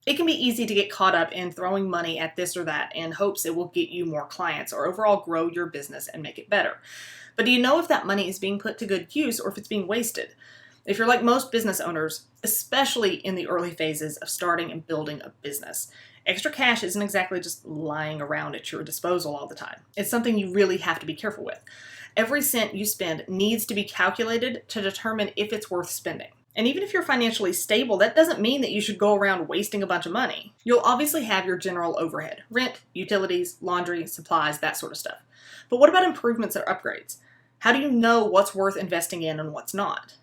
It can be easy to get caught up in throwing money at this or that in hopes it will get you more clients or overall grow your business and make it better. But do you know if that money is being put to good use or if it's being wasted? If you're like most business owners, especially in the early phases of starting and building a business, extra cash isn't exactly just lying around at your disposal all the time. It's something you really have to be careful with. Every cent you spend needs to be calculated to determine if it's worth spending. And even if you're financially stable, that doesn't mean that you should go around wasting a bunch of money. You'll obviously have your general overhead, rent, utilities, laundry, supplies, that sort of stuff. But what about improvements or upgrades? How do you know what's worth investing in and what's not?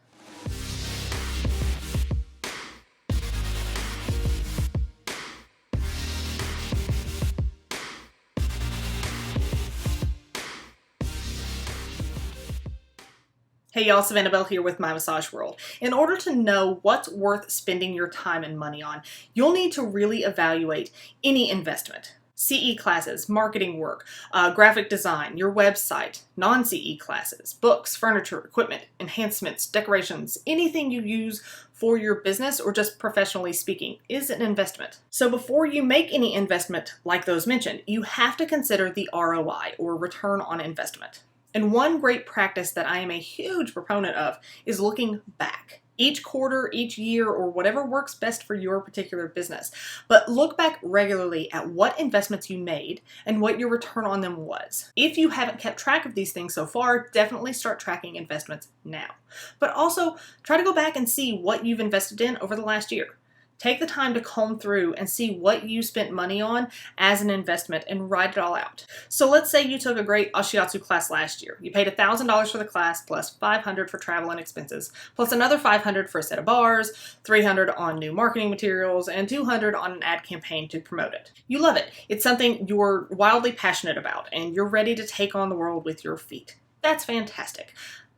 Hey y'all, Savannah Bell here with My Massage World. In order to know what's worth spending your time and money on, you'll need to really evaluate any investment. CE classes, marketing work, graphic design, your website, non-CE classes, books, furniture, equipment, enhancements, decorations, anything you use for your business or just professionally speaking is an investment. So before you make any investment like those mentioned, you have to consider the ROI or return on investment. And one great practice that I am a huge proponent of is looking back. Each quarter, each year, or whatever works best for your particular business. But look back regularly at what investments you made and what your return on them was. If you haven't kept track of these things so far, definitely start tracking investments now. But also try to go back and see what you've invested in over the last year. Take the time to comb through and see what you spent money on as an investment and write it all out. So let's say you took a great Ashiatsu class last year. You paid $1,000 for the class plus $500 for travel and expenses, plus another $500 for a set of bars, $300 on new marketing materials, and $200 on an ad campaign to promote it. You love it. It's something you're wildly passionate about and you're ready to take on the world with your feet. That's fantastic.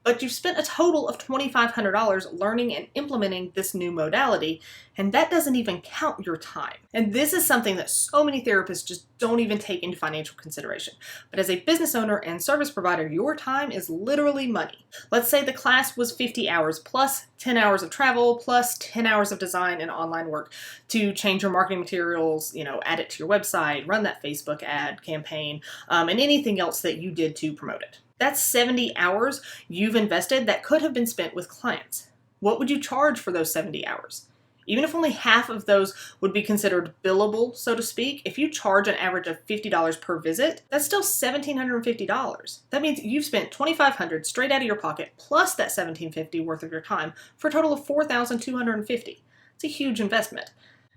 But you've spent a total of $2,500 learning and implementing this new modality, and that doesn't even count your time. And this is something that so many therapists just don't even take into financial consideration. But as a business owner and service provider, your time is literally money. Let's say the class was 50 hours plus 10 hours of travel plus 10 hours of design and online work to change your marketing materials, add it to your website, run that Facebook ad campaign, and anything else that you did to promote it. That's 70 hours you've invested that could have been spent with clients. What would you charge for those 70 hours? Even if only half of those would be considered billable, so to speak, if you charge an average of $50 per visit, that's still $1,750. That means you've spent $2,500 straight out of your pocket plus that $1,750 worth of your time for a total of $4,250. It's a huge investment.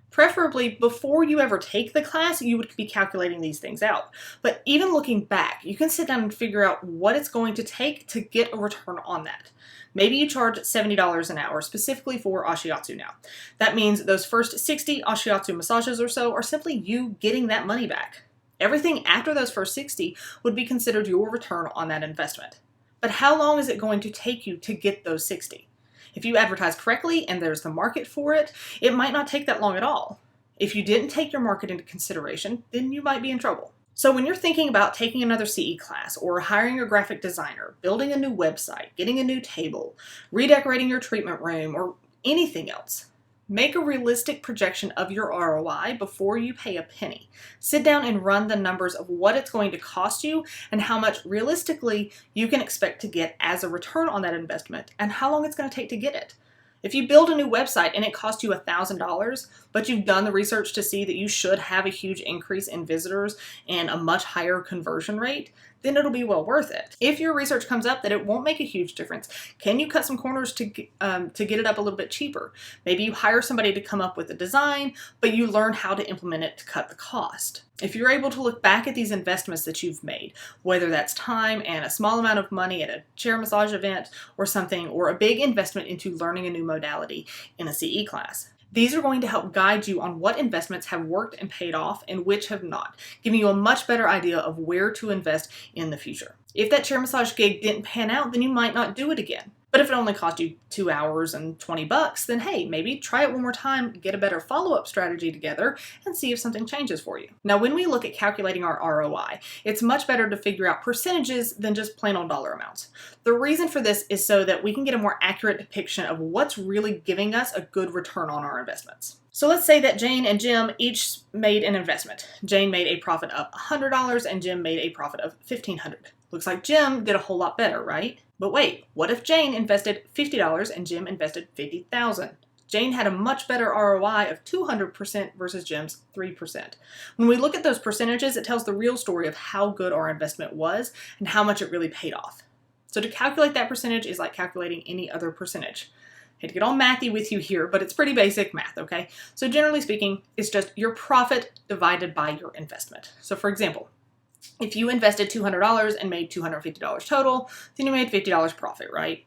Preferably, before you ever take the class, you would be calculating these things out. But even looking back, you can sit down and figure out what it's going to take to get a return on that. Maybe you charge $70 an hour specifically for Ashiatsu now. That means those first 60 Ashiatsu massages or so are simply you getting that money back. Everything after those first 60 would be considered your return on that investment. But how long is it going to take you to get those 60? If you advertise correctly and there's the market for it, it might not take that long at all. If you didn't take your market into consideration, then you might be in trouble. So when you're thinking about taking another CE class or hiring a graphic designer, building a new website, getting a new table, redecorating your treatment room, or anything else, make a realistic projection of your ROI before you pay a penny. Sit down and run the numbers of what it's going to cost you and how much realistically you can expect to get as a return on that investment and how long it's going to take to get it. If you build a new website and it costs you $1,000, but you've done the research to see that you should have a huge increase in visitors and a much higher conversion rate, then it'll be well worth it. If your research comes up that it won't make a huge difference, can you cut some corners to get it up a little bit cheaper? Maybe you hire somebody to come up with a design, but you learn how to implement it to cut the cost. If you're able to look back at these investments that you've made, whether that's time and a small amount of money at a chair massage event or something, or a big investment into learning a new modality in a CE class, these are going to help guide you on what investments have worked and paid off and which have not, giving you a much better idea of where to invest in the future. If that chair massage gig didn't pan out, then you might not do it again. But if it only cost you 2 hours and 20 bucks, then hey, maybe try it one more time, get a better follow-up strategy together, and see if something changes for you. Now, when we look at calculating our ROI, it's much better to figure out percentages than just plain old dollar amounts. The reason for this is so that we can get a more accurate depiction of what's really giving us a good return on our investments. So let's say that Jane and Jim each made an investment. Jane made a profit of $100 and Jim made a profit of $1,500. Looks like Jim did a whole lot better, right? But wait, what if Jane invested $50 and Jim invested $50,000? Jane had a much better ROI of 200% versus Jim's 3%. When we look at those percentages, it tells the real story of how good our investment was and how much it really paid off. So to calculate that percentage is like calculating any other percentage. I hate to get all mathy with you here, but it's pretty basic math, okay? So generally speaking, it's just your profit divided by your investment. So for example, if you invested $200 and made $250 total, then you made $50 profit, right?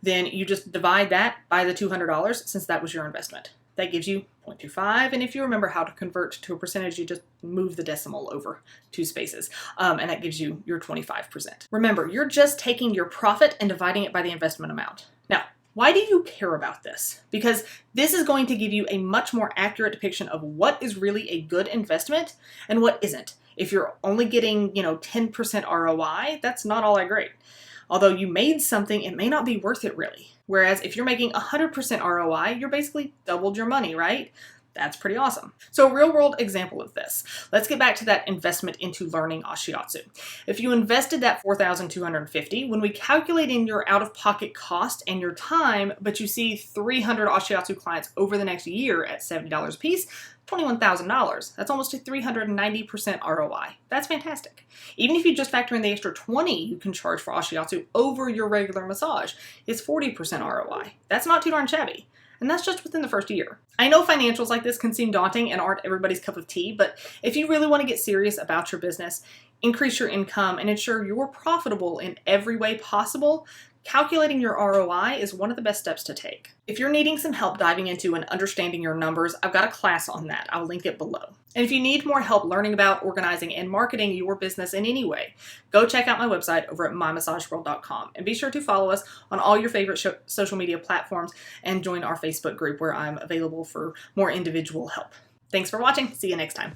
Then you just divide that by the $200 since that was your investment. That gives you 0.25, and if you remember how to convert to a percentage, you just move the decimal over 2 spaces, and that gives you your 25%. Remember, you're just taking your profit and dividing it by the investment amount. Now, why do you care about this? Because this is going to give you a much more accurate depiction of what is really a good investment and what isn't. If you're only getting, 10% ROI, that's not all that great. Although you made something, it may not be worth it really. Whereas if you're making 100% ROI, you're basically doubled your money, right? That's pretty awesome. So a real world example of this. Let's get back to that investment into learning Ashiatsu. If you invested that $4,250, when we calculate in your out-of-pocket cost and your time, but you see 300 Ashiatsu clients over the next year at $70 a piece, $21,000. That's almost a 390% ROI. That's fantastic. Even if you just factor in the extra 20 you can charge for Ashiatsu over your regular massage, it's 40% ROI. That's not too darn shabby. And that's just within the first year. I know financials like this can seem daunting and aren't everybody's cup of tea, but if you really want to get serious about your business, increase your income, and ensure you're profitable in every way possible, calculating your ROI is one of the best steps to take. If you're needing some help diving into and understanding your numbers, I've got a class on that. I'll link it below. And if you need more help learning about organizing and marketing your business in any way, go check out my website over at mymassageworld.com and be sure to follow us on all your favorite social media platforms and join our Facebook group where I'm available for more individual help. Thanks for watching. See you next time.